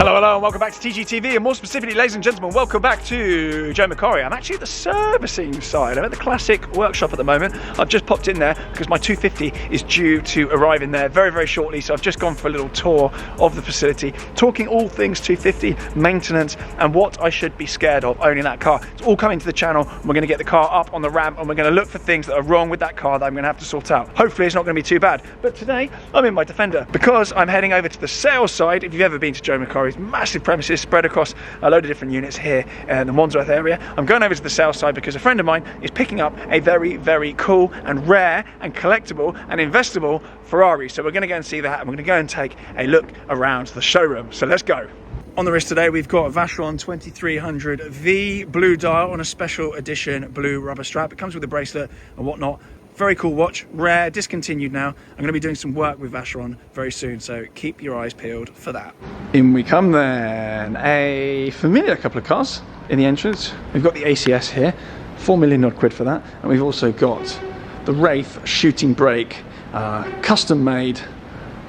Hello, hello, and welcome back to TGTV, and more specifically, ladies and gentlemen, welcome back to Joe Macari. I'm actually at the servicing side. I'm at the classic workshop at the moment. I've just popped in there because my 250 is due to arrive in there very, very shortly, so I've just gone for a little tour of the facility, talking all things 250, maintenance, and what I should be scared of owning that car. It's all coming to the channel. We're going to get the car up on the ramp, and we're going to look for things that are wrong with that car that I'm going to have to sort out. Hopefully, it's not going to be too bad. But today, I'm in my Defender because I'm heading over to the sales side. If you've ever been to Joe Macari's massive premises spread across a load of different units here in the Wandsworth area, I'm going over to the sales side because a friend of mine is picking up a very, very cool and rare and collectible and investable Ferrari. So we're going to go and see that, and we're going to go and take a look around the showroom. So let's go. On the wrist today, we've got a Vacheron 2300V blue dial on a special edition blue rubber strap. It comes with a bracelet and whatnot. Very cool watch, rare, discontinued now. I'm going to be doing some work with Vacheron very soon, so keep your eyes peeled for that. In we come then. A familiar couple of cars in the entrance. We've got the ACS here, 4 million odd quid for that. And we've also got the Wraith shooting brake, custom made,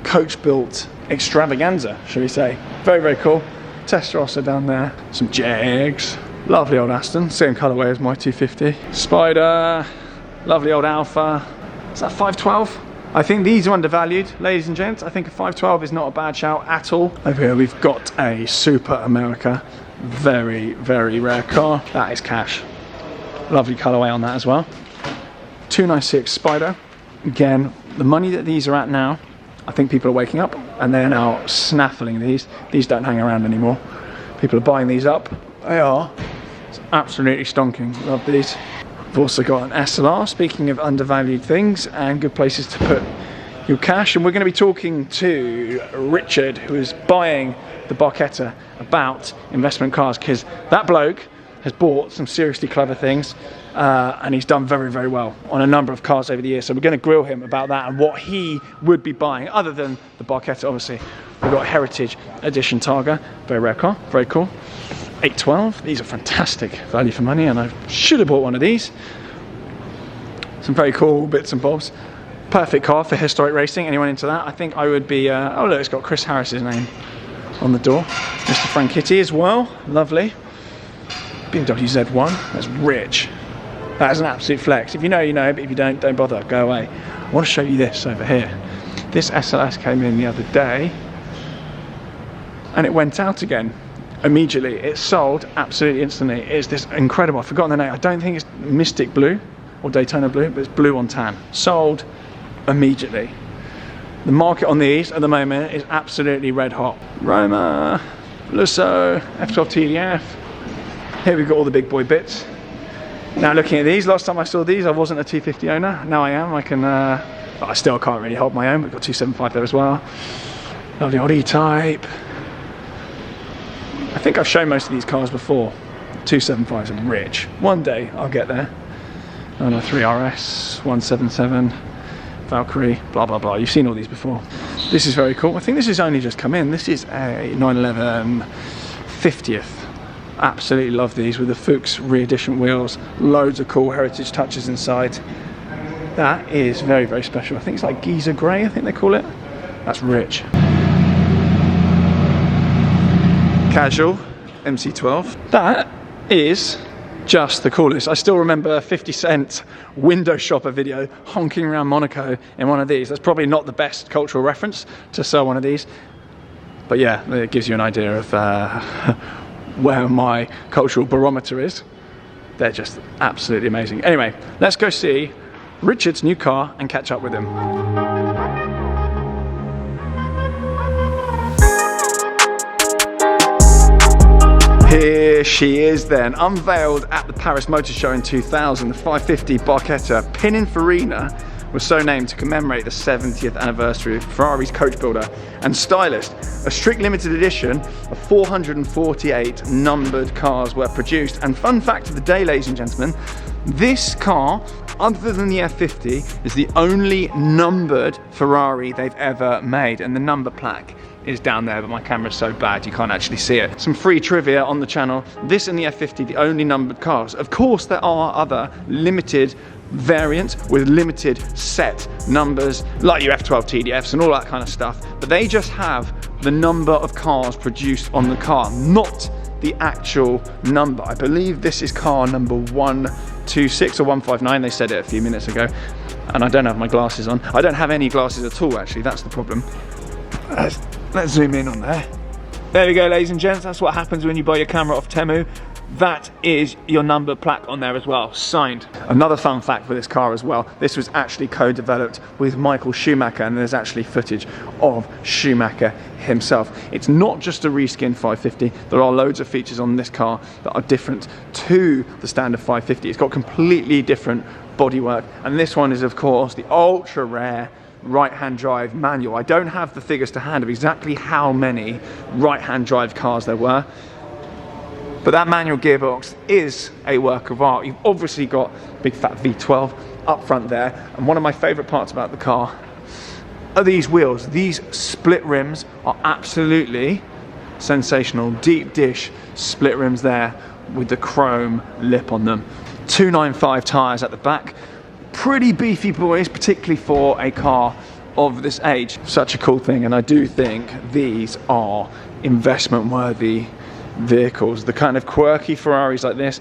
coach built extravaganza, shall we say. Very, very cool. Testarossa down there, some Jags, lovely old Aston, same colourway as my 250. Spider. Lovely old Alpha. Is that 512? I think these are undervalued, ladies and gents. I think a 512 is not a bad shout at all. Over here we've got a Super America. Very, very rare car. That is cash. Lovely colourway on that as well. 296 Spider. Again, the money that these are at now, I think people are waking up and they're now snaffling these. These don't hang around anymore. People are buying these up. They are. It's absolutely stonking. Love these. We've also got an SLR, speaking of undervalued things and good places to put your cash. And we're going to be talking to Richard, who is buying the Barchetta, about investment cars, because that bloke has bought some seriously clever things and he's done very, very well on a number of cars over the years. So we're going to grill him about that and what he would be buying, other than the Barchetta, obviously. We've got Heritage Edition Targa, very rare car, very cool. 812, these are fantastic value for money, and I should have bought one of these. Some very cool bits and bobs. Perfect car for historic racing. Anyone into that? I think I would be, oh look, it's got Chris Harris's name on the door. Mr. Franchitti as well, lovely. BMW Z1, that's rich. That is an absolute flex. If you know, you know, but if you don't bother, go away. I want to show you this over here. This SLS came in the other day, and it went out again. Immediately, it sold absolutely instantly. It's this incredible, I've forgotten the name, I don't think it's Mystic Blue or Daytona Blue, but it's blue on tan. Sold immediately. The market on these at the moment is absolutely red hot. Roma, Lusso, F12 TDF. Here we've got all the big boy bits. Now looking at these, last time I saw these I wasn't a 250 owner, now I am. I can, I still can't really hold my own. We've got 275 there as well. Lovely old E-Type. I think I've shown most of these cars before. 275s are rich. One day I'll get there. 903 RS, 177, Valkyrie, blah blah blah. You've seen all these before. This is very cool. I think this has only just come in. This is a 911 50th. Absolutely love these with the Fuchs re-edition wheels. Loads of cool heritage touches inside. That is very, very special. I think it's like Geezer Grey, I think they call it. That's rich. Casual MC12. That is just the coolest. I still remember a 50 Cent window shopper video honking around Monaco in one of these. That's probably not the best cultural reference to sell one of these, but yeah, it gives you an idea of where my cultural barometer is. They're just absolutely amazing. Anyway, let's go see Richard's new car and catch up with him. Here she is then, unveiled at the Paris Motor Show in 2000. The 550 Barchetta Pininfarina was so named to commemorate the 70th anniversary of Ferrari's coach builder and stylist. A strict limited edition of 448 numbered cars were produced. And fun fact of the day, ladies and gentlemen, this car other than the F50, is the only numbered Ferrari they've ever made, and the number plaque is down there, but my camera's so bad you can't actually see it. Some free trivia on the channel. This and the F50, the only numbered cars. Of course, there are other limited variants with limited set numbers, like your F12 TDFs and all that kind of stuff, but they just have the number of cars produced on the car, not the actual number. I believe this is car number 126 or 159. They said it a few minutes ago, and I don't have my glasses on. I don't have any glasses at all, actually. That's the problem. Let's zoom in on there. There we go, ladies and gents. That's what happens when you buy your camera off Temu. That is your number plaque on there as well, signed. Another fun fact for this car as well, this was actually co-developed with Michael Schumacher, and there's actually footage of Schumacher himself. It's not just a reskin 550, there are loads of features on this car that are different to the standard 550. It's got completely different bodywork, and this one is of course the ultra rare right-hand drive manual. I don't have the figures to hand of exactly how many right-hand drive cars there were, but that manual gearbox is a work of art. You've obviously got big fat V12 up front there, and one of my favourite parts about the car are these wheels. These split rims are absolutely sensational. Deep dish split rims there with the chrome lip on them. 295 tyres at the back. Pretty beefy boys, particularly for a car of this age. Such a cool thing, and I do think these are investment worthy vehicles. The kind of quirky Ferraris like this,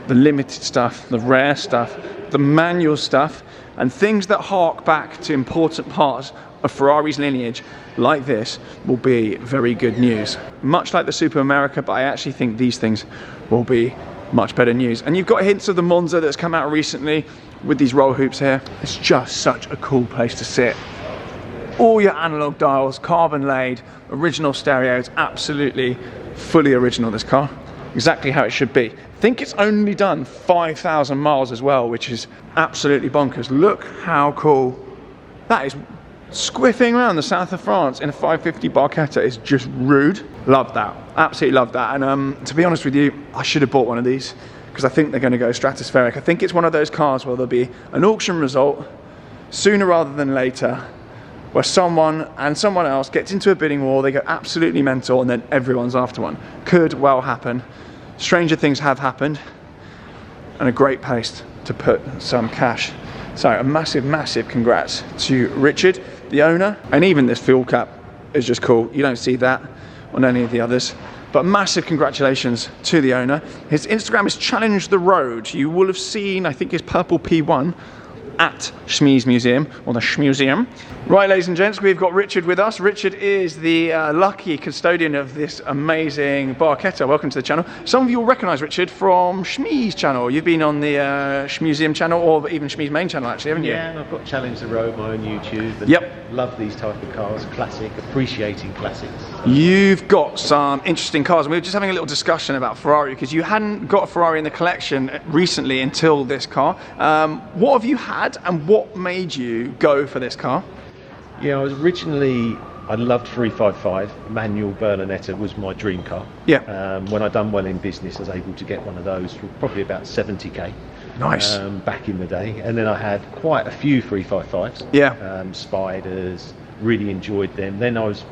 the limited stuff, the rare stuff, the manual stuff, and things that hark back to important parts of Ferrari's lineage like this will be very good news. Much like the Super America, but I actually think these things will be much better news. And you've got hints of the Monza that's come out recently with these roll hoops here. It's just such a cool place to sit. All your analog dials, carbon laid, original stereos, absolutely fully original, this car. Exactly how it should be. I think it's only done 5,000 miles as well, which is absolutely bonkers. Look how cool that is. Squiffing around the south of France in a 550 Barchetta is just rude. Love that, absolutely love that. And to be honest with you, I should have bought one of these because I think they're going to go stratospheric. I think it's one of those cars where there'll be an auction result sooner rather than later, where someone and someone else gets into a bidding war, they go absolutely mental, and then everyone's after one. Could well happen. Stranger things have happened, and a great place to put some cash. So a massive, massive congrats to Richard, the owner, and even this fuel cap is just cool. You don't see that on any of the others. But massive congratulations to the owner. His Instagram is Challenge the Road. You will have seen, I think, his purple P1 at Schmee's Museum, or the Schmuseum. Right, ladies and gents, we've got Richard with us. Richard is the lucky custodian of this amazing Barchetta. Welcome to the channel. Some of you will recognise Richard from Schmee's channel. You've been on the Schmuseum channel, or even Schmee's main channel, actually, haven't you? Yeah, and I've got Challenge the Road, my own YouTube. And yep. Love these type of cars, classic, appreciating classics. You've got some interesting cars, and we were just having a little discussion about Ferrari, because you hadn't got a Ferrari in the collection recently until this car. What have you had, and what made you go for this car? Yeah, I loved 355. Manual Berlinetta was my dream car. Yeah. When I'd done well in business, I was able to get one of those for probably about 70k. Nice. Back in the day. And then I had quite a few 355s. Yeah. Spiders, really enjoyed them. Then I was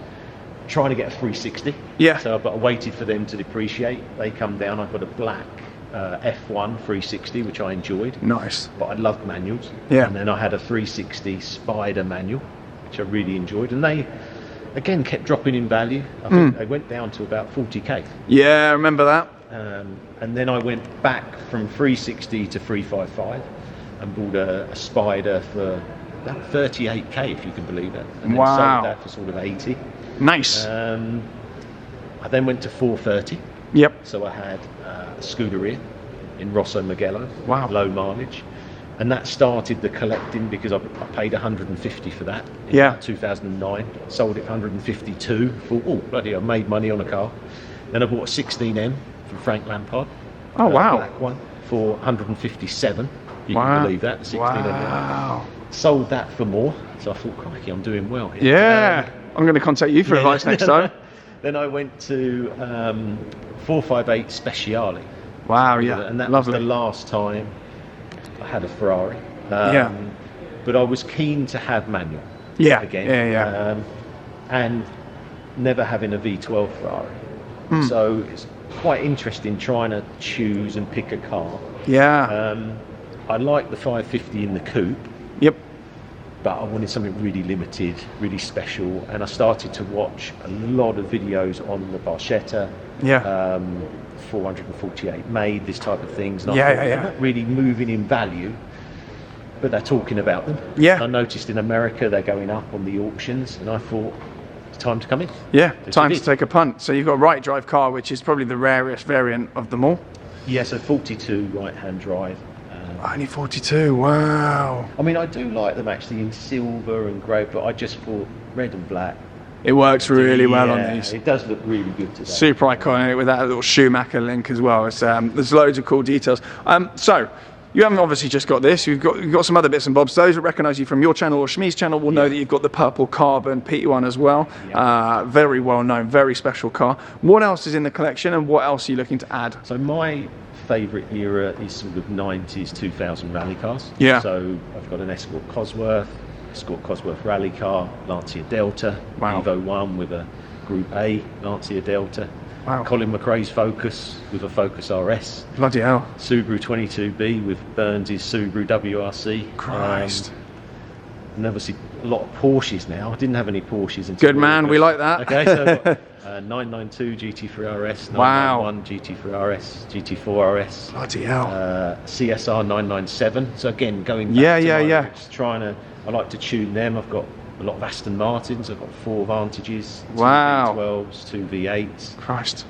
trying to get a 360. Yeah. So I waited for them to depreciate. They come down. I've got a black F1 360, which I enjoyed. Nice. But I loved manuals. Yeah. And then I had a 360 Spider manual, which I really enjoyed. And they, again, kept dropping in value. I think they went down to about 40k. Yeah, I remember that. And then I went back from 360 to 355 and bought a Spider for about 38k, if you can believe it. And then sold that for sort of 80. Nice. I then went to 430. Yep. So I had a Scuderia in Rosso Mugello. Wow. Low mileage. And that started the collecting because I paid 150 for that in Yeah. 2009. Sold it for 152. Thought, oh, bloody, I made money on a car. Then I bought a 16M from Frank Lampard. Oh, wow. Black one for 157. You Wow. can believe that, the 16M. Wow. Sold that for more. So I thought, crikey, I'm doing well here. Yeah. I'm going to contact you for advice next time. Then I went to 458 Speciale. Wow, yeah. And that lovely. was the last time I had a Ferrari. Yeah. But I was keen to have manual. Yeah. Again. Yeah. And never having a V12 Ferrari. Mm. So it's quite interesting trying to choose and pick a car. Yeah. I like the 550 in the coupe. Yep. But I wanted something really limited, really special, and I started to watch a lot of videos on the Barchetta, 448 made, this type of things. And I thought, they're not really moving in value, but they're talking about them. Yeah. I noticed in America they're going up on the auctions, and I thought, it's time to come in. Yeah, time to take a punt. So you've got a right drive car, which is probably the rarest variant of them all. Yeah, so 42 right-hand drive. Only 42, wow. I mean, I do like them actually in silver and grey, but I just thought red and black. It works really well on these. It does look really good today. Super iconic with that little Shoe Macari link as well. It's, there's loads of cool details. So, you haven't obviously just got this, you've got some other bits and bobs. Those that recognise you from your channel or Shmi's channel will know that you've got the purple carbon PT1 as well. Very well known, very special car. What else is in the collection and what else are you looking to add? So my favourite era is sort of 90s, 2000 rally cars. Yeah. So I've got an Escort Cosworth rally car, Lancia Delta, Wow. Evo 1 with a Group A Lancia Delta. Wow. Colin McRae's Focus with a Focus RS. Bloody hell. Subaru 22B with Burns' Subaru WRC. Christ. And obviously a lot of Porsches now. I didn't have any Porsches until Good man, we like that. Okay, so I've got 992 GT3 RS, 991 GT3 RS, GT4 RS. Bloody hell. CSR 997. So again, going back to my roots, I like to tune them. I've got a lot of Aston Martins. I've got 4 Vantages, 2 Wow. V12s, 2 V8s. Christ.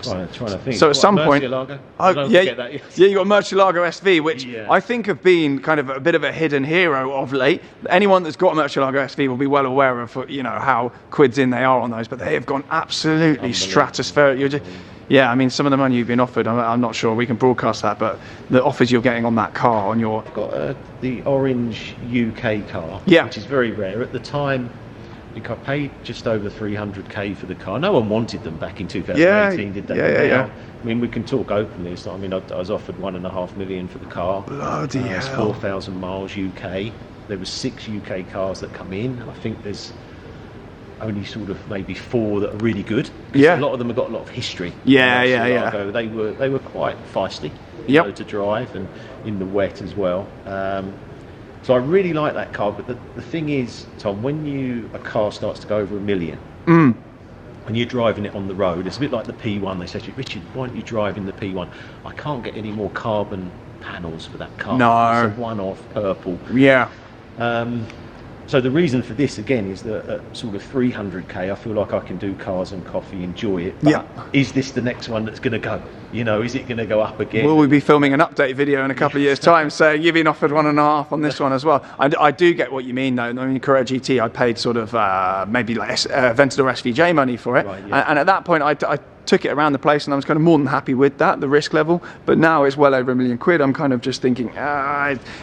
Trying to think. So at some point, you got Murcielago SV, which I think have been kind of a bit of a hidden hero of late. Anyone that's got a Murcielago SV will be well aware of, how quids in they are on those, but they have gone absolutely stratospheric. I mean, some of the money you've been offered, I'm not sure we can broadcast that, but the offers you're getting on that car, on your... I've got the orange UK car, which is very rare. At the time, I think I paid just over 300k for the car. No one wanted them back in 2018, did they? I mean, we can talk openly. So, I mean, I was offered 1.5 million for the car. Bloody hell. It's 4,000 miles UK. There was 6 UK cars that come in. I think there's only sort of maybe 4 that are really good. A lot of them have got a lot of history. They were quite feisty to drive and in the wet as well. So I really like that car, but the thing is, Tom, when a car starts to go over 1 million, and you're driving it on the road, it's a bit like the P1. They said to you, Richard, why aren't you driving the P1? I can't get any more carbon panels for that car. No. It's a one-off purple. Yeah. So the reason for this, again, is that at sort of 300k, I feel like I can do cars and coffee, enjoy it. But is this the next one that's going to go? Is it going to go up again? Will we be filming an update video in a couple of years' time saying you've been offered 1.5 on this one as well? I do get what you mean, though. I mean, Carrera GT, I paid sort of maybe like Ventador SVJ money for it. Right, and at that point, I took it around the place and I was kind of more than happy with that, the risk level. But now it's well over £1 million. I'm kind of just thinking,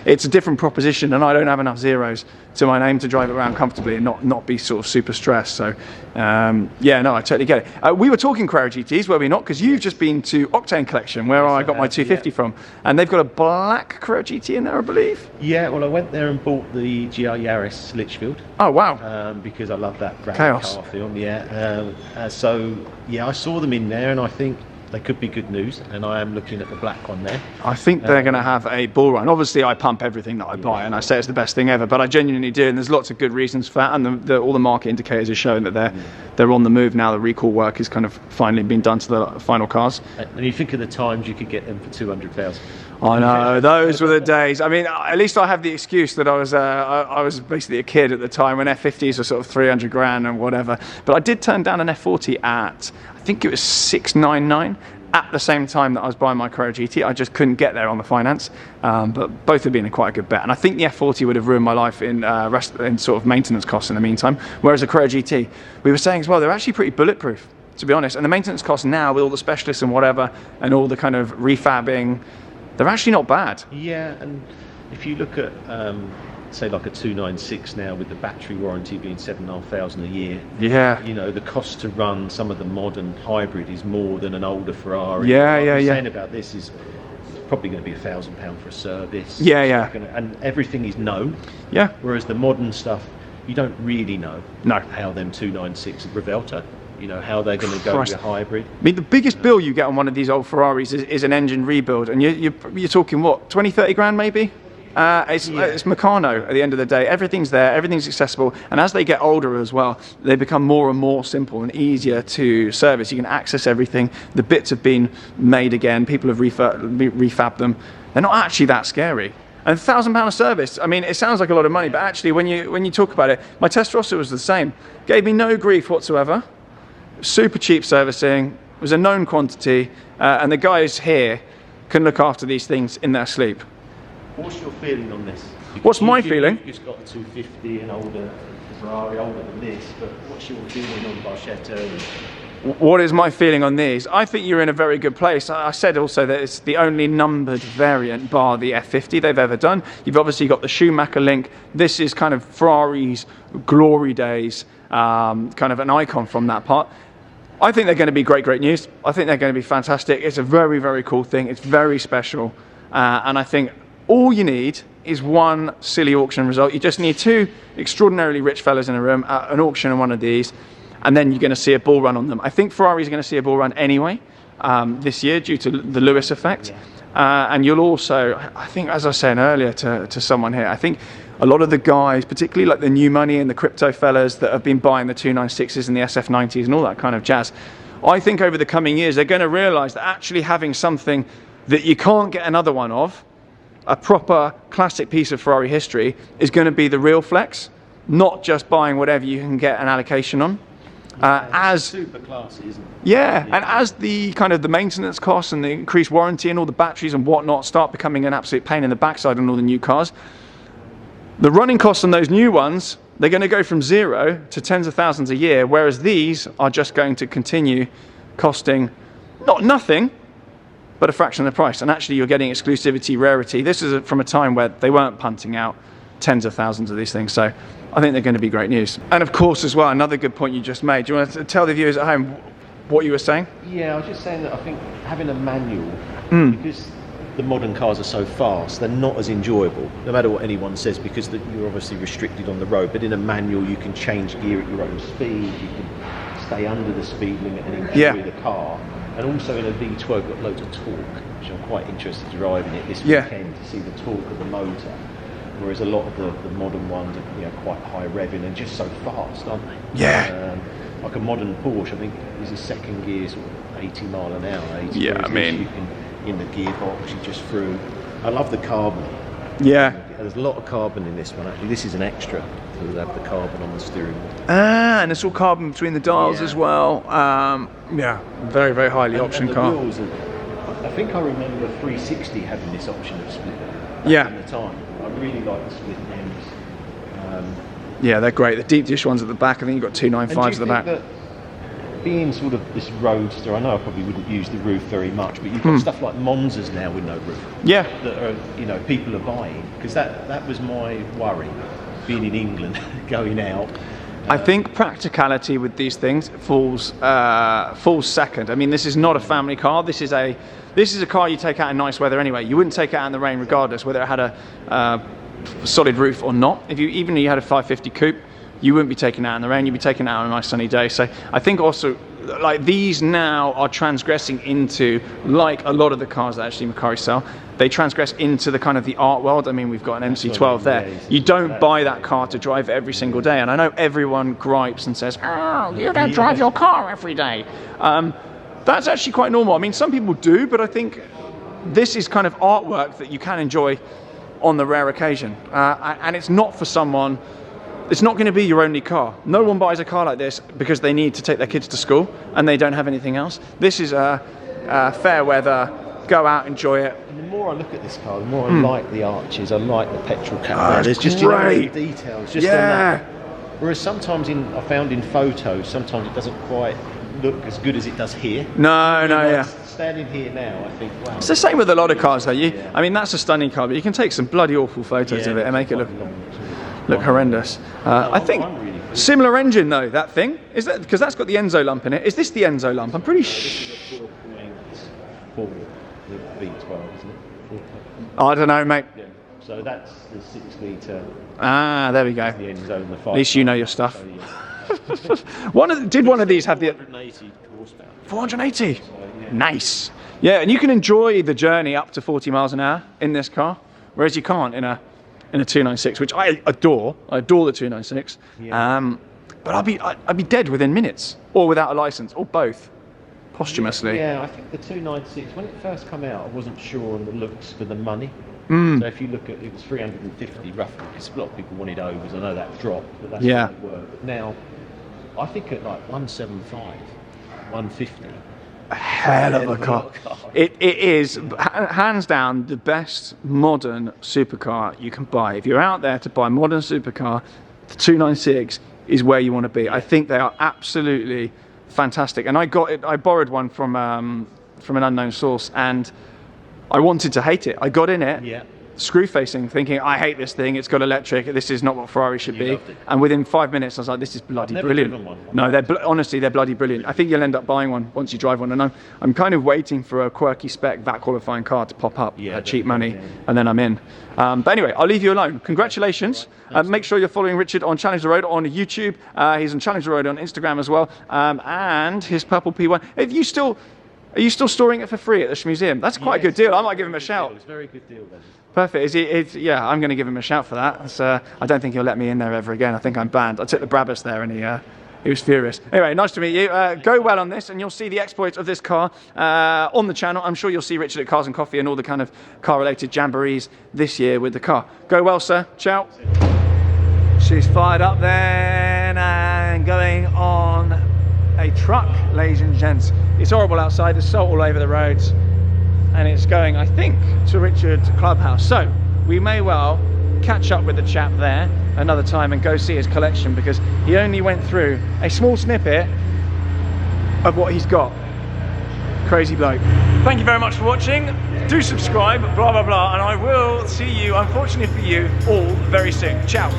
it's a different proposition and I don't have enough zeros to my name to drive it around comfortably and not be sort of super stressed. So, I totally get it. We were talking Carrera GTs, were we not? Because you've just been to Octane Collection, where I got my 250 from, and they've got a black Carrera GT in there, I believe. Yeah, well, I went there and bought the GR Yaris Litchfield. Oh, wow. Because I love that rally car film, I saw them in there, and I think they could be good news, and I am looking at the black one there. I think they're going to have a bull run. Obviously, I pump everything that I buy, and I say it's the best thing ever, but I genuinely do, and there's lots of good reasons for that, and all the market indicators are showing that they're on the move now. The recall work is kind of finally been done to the final cars. And you think of the times you could get them for 200,000. I know, those were the days. I mean, at least I have the excuse that I was basically a kid at the time when F50s were sort of 300 grand and whatever. But I did turn down an F40 at, I think it was 699 at the same time that I was buying my Carrera GT. I just couldn't get there on the finance, but both have been a quite a good bet. And I think the F40 would have ruined my life in sort of maintenance costs in the meantime. Whereas the Carrera GT, we were saying as well, they're actually pretty bulletproof, to be honest. And the maintenance costs now with all the specialists and whatever, and all the kind of refabbing, they're actually not bad. Yeah, and if you look at, say, like a 296 now with the battery warranty being 7,500 a year. Yeah. The cost to run some of the modern hybrid is more than an older Ferrari. What I'm saying about this is probably going to be £1,000 for a service. Yeah. And everything is known. Yeah. Whereas the modern stuff, you don't really know. No. How them 296 Revelta, how they're going to go with a hybrid. I mean, the biggest bill you get on one of these old Ferraris is an engine rebuild, and you're talking what, 20, 30 grand maybe? It's Meccano at the end of the day. Everything's there, everything's accessible, and as they get older as well, they become more and more simple and easier to service. You can access everything. The bits have been made again. People have refabbed them. They're not actually that scary. And £1,000 service, I mean, it sounds like a lot of money, but actually when you talk about it, my Testarossa was the same. Gave me no grief whatsoever. Super cheap servicing, it was a known quantity, and the guys here can look after these things in their sleep. What's your feeling on this? What's my feeling? You've just got a 250 and older Ferrari, older than this, but what's your feeling on Barchetta? What is my feeling on these? I think you're in a very good place. I said also that it's the only numbered variant bar the F50 they've ever done. You've obviously got the Schumacher link. This is kind of Ferrari's glory days, kind of an icon from that part. I think they're going to be great news. I think they're going to be fantastic. It's a very, very cool thing. It's very special. And I think all you need is one silly auction result. You just need two extraordinarily rich fellas in a room at an auction on one of these, and then you're going to see a bull run on them. I think Ferrari's going to see a bull run anyway this year due to the Lewis effect. And you'll also, I think, as I was saying earlier to someone here, I think a lot of the guys, particularly like the new money and the crypto fellas that have been buying the 296s and the SF90s and all that kind of jazz, I think over the coming years they're going to realise that actually having something that you can't get another one of, a proper classic piece of Ferrari history, is going to be the real flex, not just buying whatever you can get an allocation on. As super classy, isn't it? Yeah, and as the kind of the maintenance costs and the increased warranty and all the batteries and whatnot start becoming an absolute pain in the backside on all the new cars, the running costs on those new ones, they're going to go from 0 to tens of thousands a year, whereas these are just going to continue costing not nothing, but a fraction of the price. And actually you're getting exclusivity, rarity. This is from a time where they weren't punting out tens of thousands of these things. So I think they're going to be great news. And of course as well, another good point you just made. Do you want to tell the viewers at home what you were saying? Yeah, I was just saying that I think having a manual, because the modern cars are so fast, they're not as enjoyable, no matter what anyone says, because you're obviously restricted on the road. But in a manual, you can change gear at your own speed, you can stay under the speed limit and enjoy the car. And also in a V12, got loads of torque, which I'm quite interested driving it this weekend to see the torque of the motor. Whereas a lot of the modern ones are quite high revving and just so fast, aren't they? Yeah. Like a modern Porsche, I think is a second gear sort of 80 mile an hour. 80, yeah, I mean, you can, in the gearbox, you just through. I love the carbon. Yeah. There's a lot of carbon in this one. Actually, this is an extra to have the carbon on the steering wheel. And it's all carbon between the dials as well. Yeah, very, very highly optioned car. Wheels I think I remember 360 having this option of split. At the time, I really like the split ends. Yeah, they're great. The deep dish ones at the back. I think you've got 295s at the back. That being sort of this roadster, I know I probably wouldn't use the roof very much, but you've got stuff like Monzas now with no roof. Yeah. That are, people are buying, because that was my worry, being in England, going out. I think practicality with these things falls second. I mean, this is not a family car. This is a car you take out in nice weather anyway. You wouldn't take it out in the rain regardless, whether it had a solid roof or not. Even if you had a 550 coupe, you wouldn't be taking it out in the rain. You'd be taking it out on a nice sunny day. So I think also, like, these now are transgressing into, like a lot of the cars that actually Macari sell, they transgress into the kind of the art world. I mean, we've got an MC12 there. You don't buy that car to drive every single day. And I know everyone gripes and says, oh, you don't drive your car every day. That's actually quite normal. I mean, some people do, but I think this is kind of artwork that you can enjoy on the rare occasion. And it's not for someone, it's not going to be your only car. No one buys a car like this because they need to take their kids to school and they don't have anything else. This is a fair weather, go out, enjoy it. And the more I look at this car, the more I like the arches, I like the petrol cap. There's just great details. Just on that. Whereas sometimes I found in photos, sometimes it doesn't quite look as good as it does here. Standing here now, I think, wow. It's the same with a lot of cars though. I mean, that's a stunning car, but you can take some bloody awful photos of it and make it look horrendous. I think similar engine though, that thing. Is that because that's got the Enzo lump in it? Is this the Enzo lump? I'm pretty sure. The V12, isn't it? I don't know, mate. Yeah. So that's the 6 litre. Ah, there we go. The end zone, the 5. At least you know your stuff. So, yeah. One of these have the 480 horsepower. 480? So, yeah. Nice. Yeah, and you can enjoy the journey up to 40 miles an hour in this car, whereas you can't in a 296, which I adore. I adore the 296. Yeah. But I'd be dead within minutes, or without a license, or both, posthumously. Yeah, I think the 296, when it first came out, I wasn't sure on the looks for the money. So if you look at, it was 350 roughly, because a lot of people wanted overs. I know that dropped, but that's what they were. But now, I think at like 175, 150. A hell of a car. It is, hands down, the best modern supercar you can buy. If you're out there to buy a modern supercar, the 296 is where you want to be. I think they are absolutely fantastic. And I borrowed one from an unknown source, and I wanted to hate it. I got in it, screw facing, thinking, I hate this thing, it's got electric, this is not what Ferrari should be. And within 5 minutes I was like, this is bloody brilliant. No, honestly, they're bloody brilliant. I think you'll end up buying one once you drive one, and I'm kind of waiting for a quirky spec VAT qualifying car to pop up at cheap money, and then I'm in. But anyway, I'll leave you alone. Congratulations. Make sure you're following Richard on Challenge the Road on YouTube. He's on Challenge the Road on Instagram as well. And his purple P1. Are you still storing it for free at the museum? That's quite a good deal. I might give him a shout. It's a very good deal, then. Perfect. Yeah, I'm going to give him a shout for that. I don't think he'll let me in there ever again. I think I'm banned. I took the Brabus there, and he was furious. Anyway, nice to meet you. Go well on this, and you'll see the exploits of this car on the channel. I'm sure you'll see Richard at Cars and Coffee and all the kind of car-related jamborees this year with the car. Go well, sir. Ciao. She's fired up then and going on a truck, ladies and gents. It's horrible outside, there's salt all over the roads, and it's going, I think, to Richard's clubhouse. So we may well catch up with the chap there another time and go see his collection, because he only went through a small snippet of what he's got. Crazy bloke. Thank you very much for watching. Do subscribe, blah blah blah, and I will see you, unfortunately for you, all very soon. Ciao.